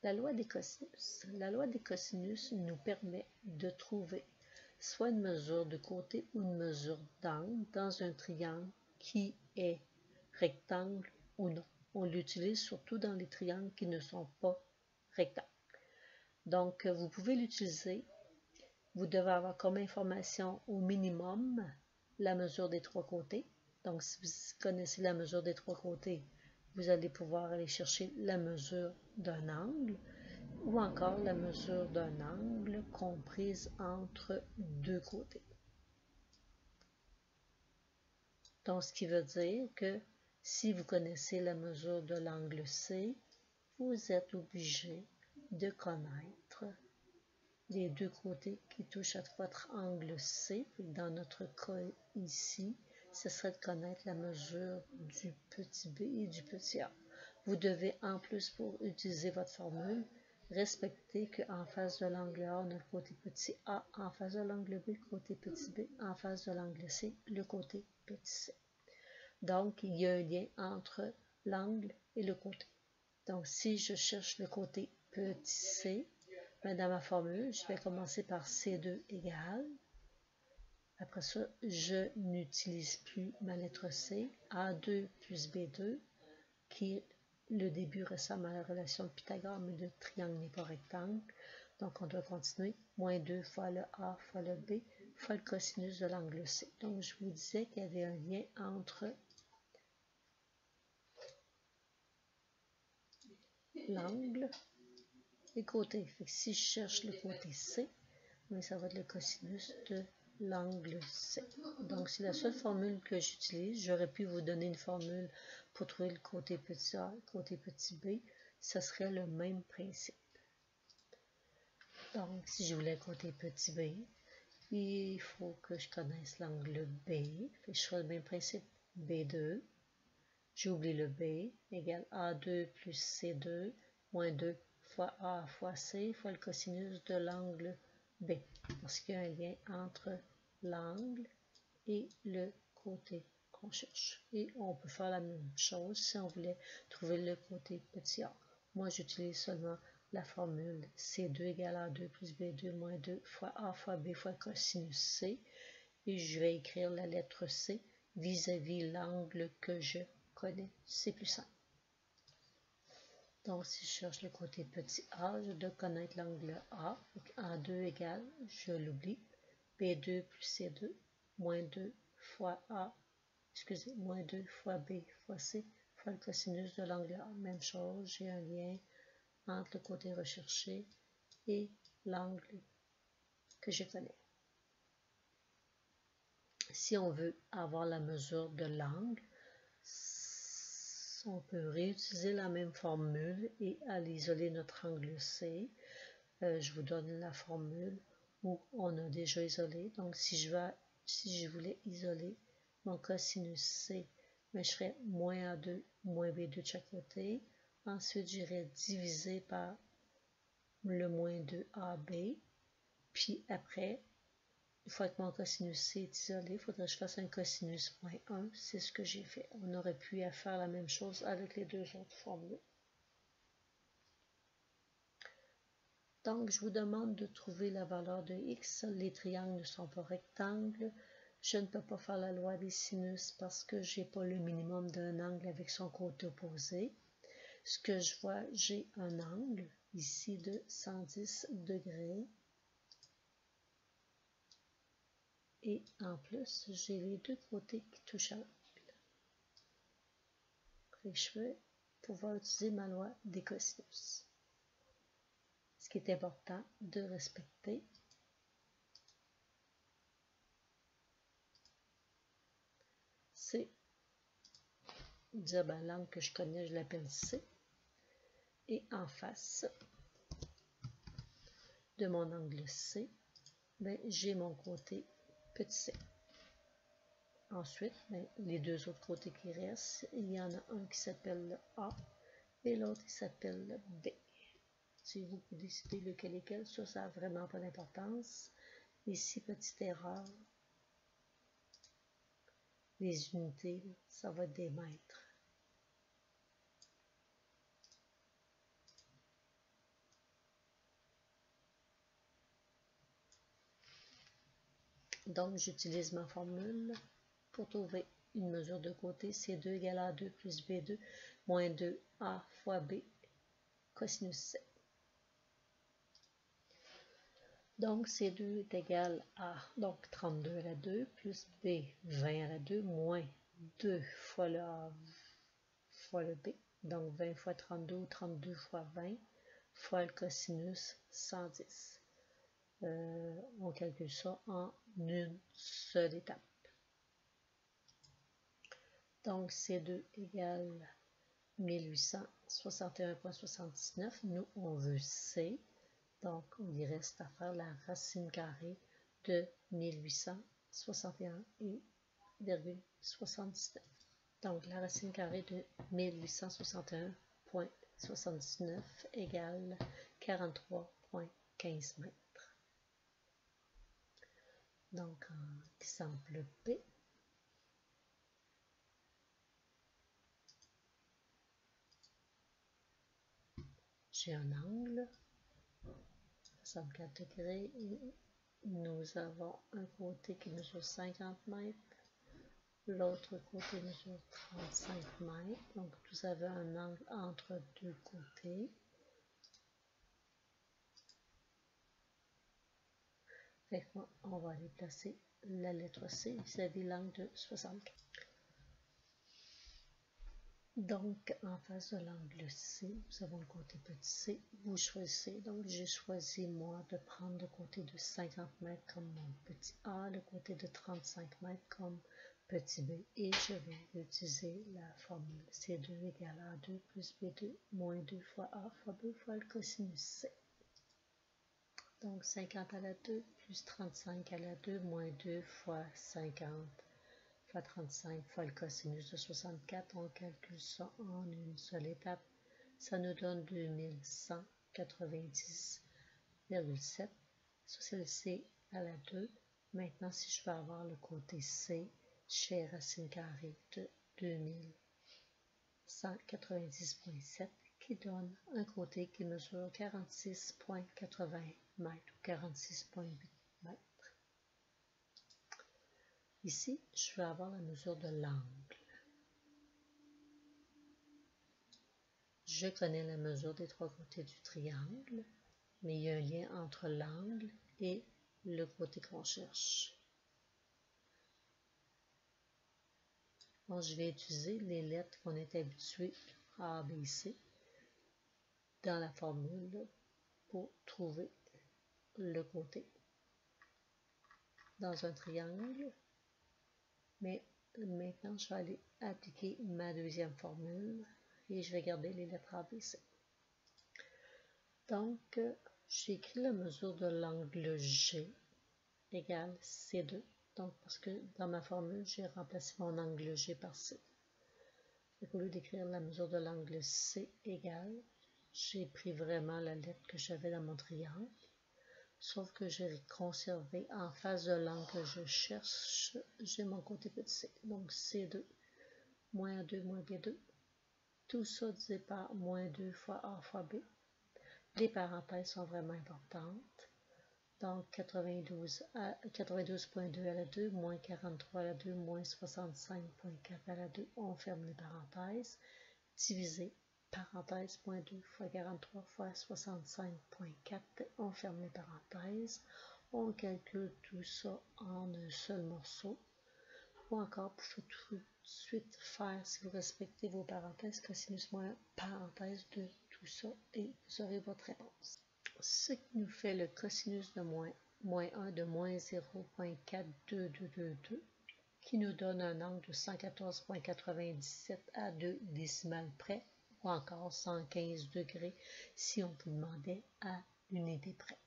La loi des cosinus. La loi des cosinus nous permet de trouver soit une mesure de côté ou une mesure d'angle dans un triangle qui est rectangle ou non. On l'utilise surtout dans les triangles qui ne sont pas rectangles. Donc, vous pouvez l'utiliser. Vous devez avoir comme information au minimum la mesure des trois côtés. Donc, si vous connaissez la mesure des trois côtés, vous allez pouvoir aller chercher la mesure d'un angle ou encore la mesure d'un angle comprise entre deux côtés. Donc, ce qui veut dire que si vous connaissez la mesure de l'angle C, vous êtes obligé de connaître les deux côtés qui touchent à votre angle C. Dans notre cas ici, ce serait de connaître la mesure du petit b et du petit a. Vous devez, en plus, pour utiliser votre formule, respecter qu'en face de l'angle A, on a le côté petit a, en face de l'angle B, le côté petit b, en face de l'angle C, le côté petit c. Donc, il y a un lien entre l'angle et le côté. Donc, si je cherche le côté petit c, dans ma formule, je vais commencer par C2 égale. Après ça, je n'utilise plus ma lettre C. A2 plus B2, qui le début ressemble à la relation de Pythagore, mais le triangle n'est pas rectangle. Donc, on doit continuer. Moins 2 fois le A fois le B fois le cosinus de l'angle C. Donc, je vous disais qu'il y avait un lien entre l'angle et côté. Fait que si je cherche le côté C, mais ça va être le cosinus de l'angle C. Donc, c'est la seule formule que j'utilise. J'aurais pu vous donner une formule pour trouver le côté petit a, le côté petit b. Ça serait le même principe. Donc, si je voulais le côté petit b, il faut que je connaisse l'angle B. Fait que je ferai le même principe. B2, j'oublie le B, égale A2 plus C2, moins 2 fois A fois C, fois le cosinus de l'angle B. Parce qu'il y a un lien entre l'angle et le côté qu'on cherche. Et on peut faire la même chose si on voulait trouver le côté petit a. Moi, j'utilise seulement la formule C2 égale A2 plus B2 moins 2 fois A fois B fois cosinus C. Et je vais écrire la lettre C vis-à-vis l'angle que je connais. C'est plus simple. Donc, si je cherche le côté petit a, je dois connaître l'angle A. A2 égale, je l'oublie, B2 plus C2, moins 2 fois A, moins 2 fois B fois C, fois le cosinus de l'angle A. Même chose, j'ai un lien entre le côté recherché et l'angle que je connais. Si on veut avoir la mesure de l'angle, on peut réutiliser la même formule et aller isoler notre angle C. Je vous donne la formule où on a déjà isolé. Donc, si je voulais isoler mon cosinus C, mais je ferais moins A2, moins B2 de chaque côté. Ensuite, j'irais diviser par le moins 2AB. Puis après, une fois que mon cosinus C est isolé, il faudrait que je fasse un cosinus moins 1. C'est ce que j'ai fait. On aurait pu faire la même chose avec les deux autres formules. Donc, je vous demande de trouver la valeur de x. Les triangles ne sont pas rectangles. Je ne peux pas faire la loi des sinus parce que je n'ai pas le minimum d'un angle avec son côté opposé. Ce que je vois, j'ai un angle ici de 110 degrés. Et en plus, j'ai les deux côtés qui touchent à l'angle. Je vais pouvoir utiliser ma loi des cosinus. Ce qui est important de respecter, c'est dire l'angle que je connais, je l'appelle C. Et en face de mon angle C, j'ai mon côté petit c. Ensuite, les deux autres côtés qui restent, il y en a un qui s'appelle le A et l'autre qui s'appelle le B. Si vous décidez lequel est lequel, ça n'a vraiment pas d'importance. Ici, petite erreur, les unités, ça va être des mètres. Donc, j'utilise ma formule pour trouver une mesure de côté. C2 égale A2 plus B2 moins 2A fois B cosinus C. Donc, C2 est égal à donc 32 à la 2 plus B 20 à la 2 moins 2 fois le A fois le B. Donc, 20 fois 32 ou 32 fois 20 fois le cosinus 110. On calcule ça en une seule étape. Donc, C2 égale 1861,79. Nous, on veut C. Donc, il y reste à faire la racine carrée de 1861,79. Donc, la racine carrée de 1861,79 égale 43,15 mètres. Donc, en exemple B, j'ai un angle, 64 degrés, et nous avons un côté qui mesure 50 mètres, l'autre côté mesure 35 mètres, donc vous avez un angle entre deux côtés. Fait qu'on va aller placer la lettre C vis-à-vis l'angle de 64. Donc, en face de l'angle C, nous avons le côté petit c, vous choisissez. Donc, j'ai choisi, moi, de prendre le côté de 50 mètres comme mon petit a, le côté de 35 mètres comme petit b, et je vais utiliser la formule C2 égale A2 plus B2 moins 2 fois A fois B fois le cosinus C. Donc, 50 à la 2 plus 35 à la 2 moins 2 fois 50 fois 35 fois le cosinus de 64, on calcule ça en une seule étape. Ça nous donne 2190,7. Ça, c'est le C à la 2. Maintenant, si je veux avoir le côté C, j'ai racine carrée de 2190,7 qui donne un côté qui mesure 46,80 mètres ou 46,8 mètres. Ici, je vais avoir la mesure de l'angle. Je connais la mesure des trois côtés du triangle, mais il y a un lien entre l'angle et le côté qu'on cherche. Bon, je vais utiliser les lettres qu'on est habitué à A, B, C dans la formule pour trouver le côté dans un triangle. Mais maintenant, je vais aller appliquer ma deuxième formule et je vais garder les lettres A, B, C. Donc, j'ai écrit la mesure de l'angle G égale C2. Donc, parce que dans ma formule, j'ai remplacé mon angle G par C. Au lieu d'écrire la mesure de l'angle C égale, j'ai pris vraiment la lettre que j'avais dans mon triangle, sauf que j'ai conservé en face de l'angle que je cherche, j'ai mon côté petit c. Donc, C2 moins 2 moins B2. Tout ça divisé par moins 2 fois A fois B. Les parenthèses sont vraiment importantes. Donc, 92,2 à la 2, moins 43 à la 2, moins 65,4 à la 2, on ferme les parenthèses, divisé, parenthèse, moins 2 fois 43 fois 65,4, on ferme les parenthèses, on calcule tout ça en un seul morceau, ou encore, vous pouvez tout de suite faire, si vous respectez vos parenthèses, cosinus moins parenthèse de tout ça, et vous aurez votre réponse. Ce qui nous fait le cosinus de moins 1 de moins 0,42222, qui nous donne un angle de 114,97 à 2 décimales près, ou encore 115 degrés si on vous demandait à l'unité près.